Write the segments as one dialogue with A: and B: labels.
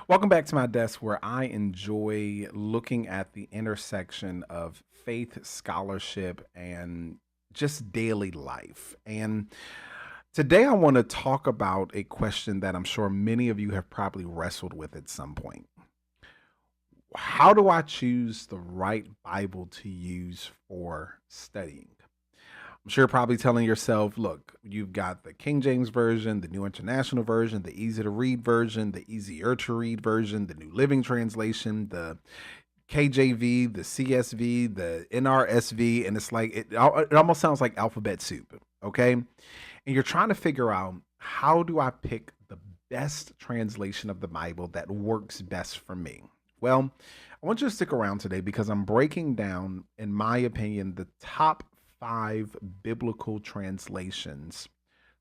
A: Welcome back to my desk where I enjoy looking at the intersection of faith, scholarship, and just daily life. And today I want to talk about a question that I'm sure many of you have probably wrestled with at some point. How do I choose the right Bible to use for studying? I'm sure you're probably telling yourself, look, you've got the King James Version, the New International Version, the easy to read version, the easier to read version, the New Living Translation, the KJV, the CSV, the NRSV, and it's like it almost sounds like alphabet soup, okay? And you're trying to figure out, how do I pick the best translation of the Bible that works best for me? Well, I want you to stick around today because I'm breaking down, in my opinion, the top 5 biblical translations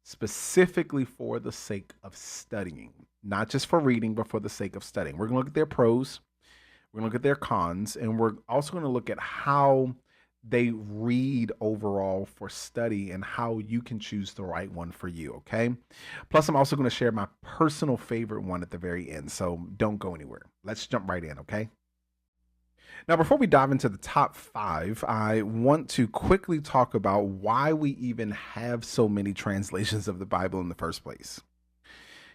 A: specifically for the sake of studying, not just for reading, but for the sake of studying. We're going to look at their pros, we're going to look at their cons, and we're also going to look at how they read overall for study and how you can choose the right one for you, okay? Plus, I'm also going to share my personal favorite one at the very end, so don't go anywhere. Let's jump right in, okay? Now, before we dive into the top 5, I want to quickly talk about why we even have so many translations of the Bible in the first place.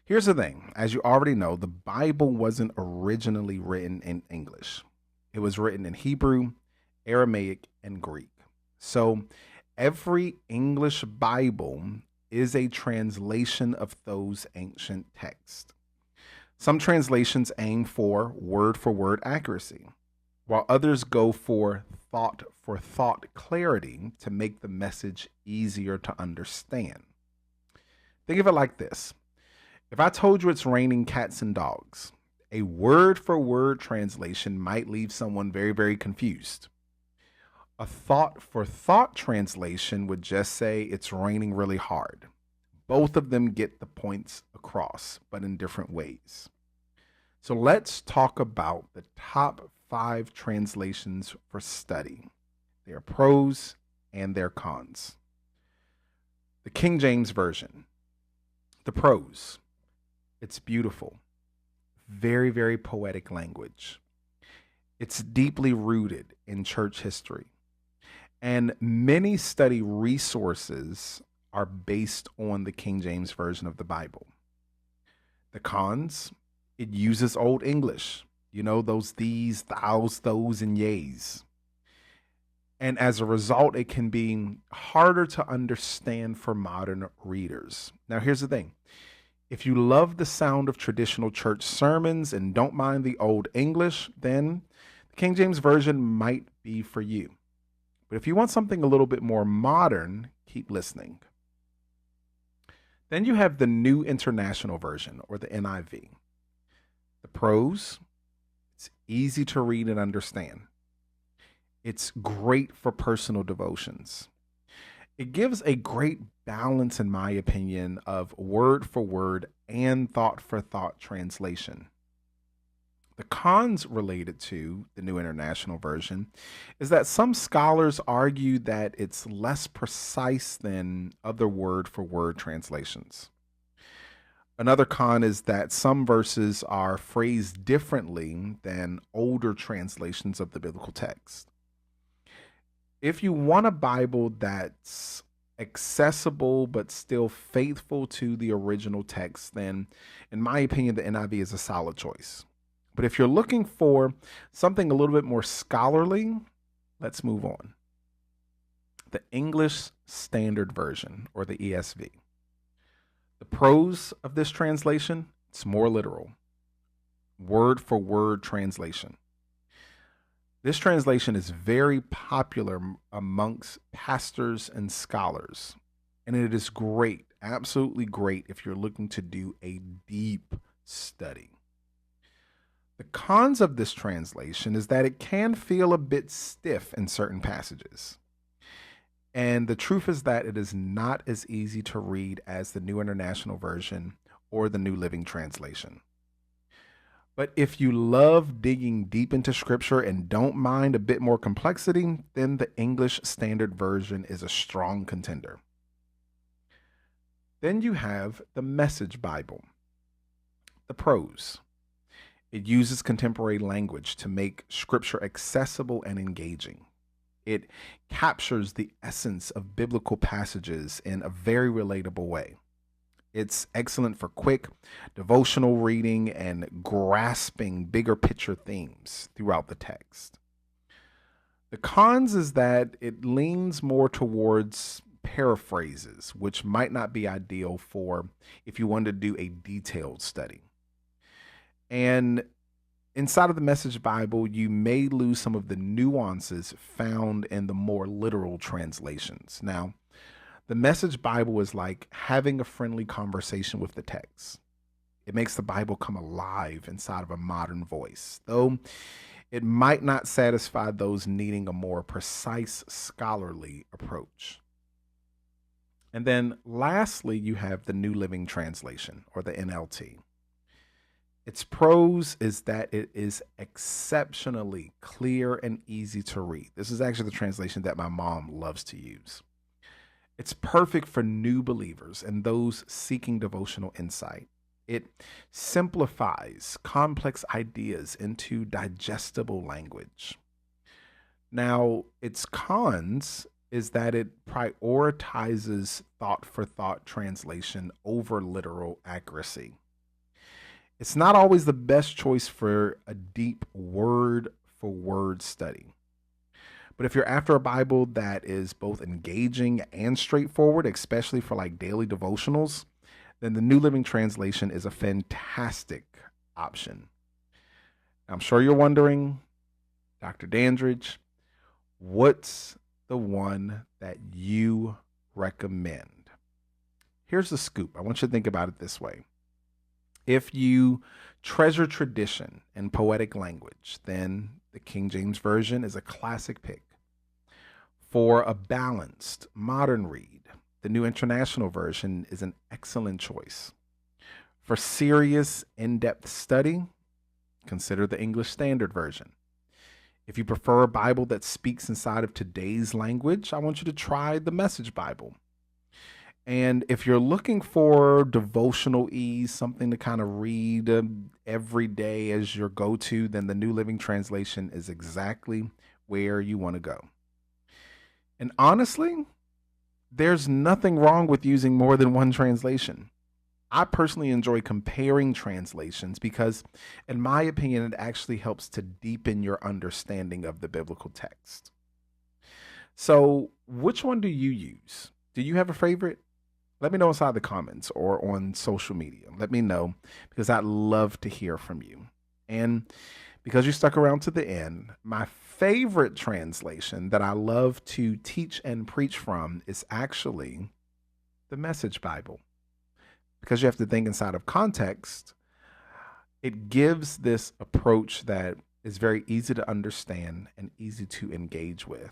A: Here's the thing: as you already know, the Bible wasn't originally written in English, it was written in Hebrew, Aramaic, and Greek. So every English Bible is a translation of those ancient texts. Some translations aim for word accuracy, while others go for thought clarity to make the message easier to understand. Think of it like this: if I told you it's raining cats and dogs, a word for word translation might leave someone very, very confused. A thought for thought translation would just say it's raining really hard. Both of them get the points across, but in different ways. So let's talk about the top 5 translations for study, their pros and their cons. The King James Version. The pros: it's beautiful, very, very poetic language. It's deeply rooted in church history, and many study resources are based on the King James Version of the Bible. The cons: it uses Old English, those these, thous, those, and yays. And as a result, it can be harder to understand for modern readers. Now, here's the thing: if you love the sound of traditional church sermons and don't mind the Old English, then the King James Version might be for you. But if you want something a little bit more modern, keep listening. Then you have the New International Version, or the NIV. The pros: it's easy to read and understand. It's great for personal devotions. It gives a great balance, in my opinion, of word for word and thought for thought translation. The cons related to the New International Version is that some scholars argue that it's less precise than other word for word translations. Another con is that some verses are phrased differently than older translations of the biblical text. If you want a Bible that's accessible but still faithful to the original text, then in my opinion, the NIV is a solid choice. But if you're looking for something a little bit more scholarly, let's move on. The English Standard Version, or the ESV. The pros of this translation: it's more literal, word for word translation. This translation is very popular amongst pastors and scholars, and it is great, absolutely great, if you're looking to do a deep study. The cons of this translation is that it can feel a bit stiff in certain passages. And the truth is that it is not as easy to read as the New International Version or the New Living Translation. But if you love digging deep into scripture and don't mind a bit more complexity, then the English Standard Version is a strong contender. Then you have the Message Bible. The pros: It uses contemporary language to make scripture accessible and engaging. It captures the essence of biblical passages in a very relatable way. It's excellent for quick devotional reading and grasping bigger picture themes throughout the text. The cons is that it leans more towards paraphrases, which might not be ideal for if you want to do a detailed study. And inside of the Message Bible, you may lose some of the nuances found in the more literal translations. Now, the Message Bible is like having a friendly conversation with the text. It makes the Bible come alive inside of a modern voice, though it might not satisfy those needing a more precise scholarly approach. And then lastly, you have the New Living Translation, or the NLT. Its pros is that it is exceptionally clear and easy to read. This is actually the translation that my mom loves to use. It's perfect for new believers and those seeking devotional insight. It simplifies complex ideas into digestible language. Now, its cons is that it prioritizes thought for thought translation over literal accuracy. It's not always the best choice for a deep word for word study. But if you're after a Bible that is both engaging and straightforward, especially for like daily devotionals, then the New Living Translation is a fantastic option. I'm sure you're wondering, Dr. Dandridge, what's the one that you recommend? Here's the scoop. I want you to think about it this way. If you treasure tradition and poetic language, then the King James Version is a classic pick. For a balanced, modern read, the New International Version is an excellent choice. For serious, in-depth study, consider the English Standard Version. If you prefer a Bible that speaks inside of today's language, I want you to try the Message Bible. And if you're looking for devotional ease, something to kind of read every day as your go-to, then the New Living Translation is exactly where you want to go. And honestly, there's nothing wrong with using more than one translation. I personally enjoy comparing translations because, in my opinion, it actually helps to deepen your understanding of the biblical text. So, which one do you use? Do you have a favorite? Let me know inside the comments or on social media. Let me know because I'd love to hear from you. And because you stuck around to the end, my favorite translation that I love to teach and preach from is actually the Message Bible. Because you have to think inside of context, it gives this approach that is very easy to understand and easy to engage with.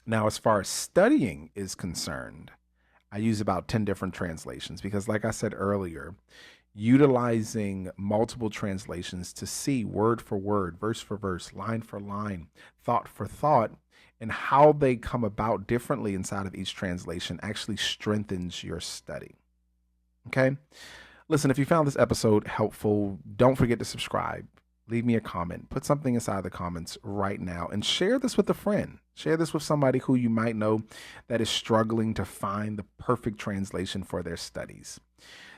A: Now, as far as studying is concerned, I use about 10 different translations because, like I said earlier, utilizing multiple translations to see word for word, verse for verse, line for line, thought for thought, and how they come about differently inside of each translation actually strengthens your study. Okay? Listen, if you found this episode helpful, don't forget to subscribe. Leave me a comment. Put something inside the comments right now and share this with a friend. Share this with somebody who you might know that is struggling to find the perfect translation for their studies.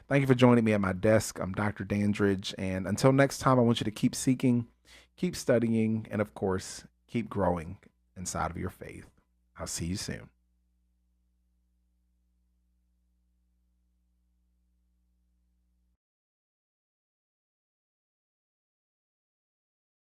A: Thank you for joining me at my desk. I'm Dr. Dandridge. And until next time, I want you to keep seeking, keep studying, and of course, keep growing inside of your faith. I'll see you soon.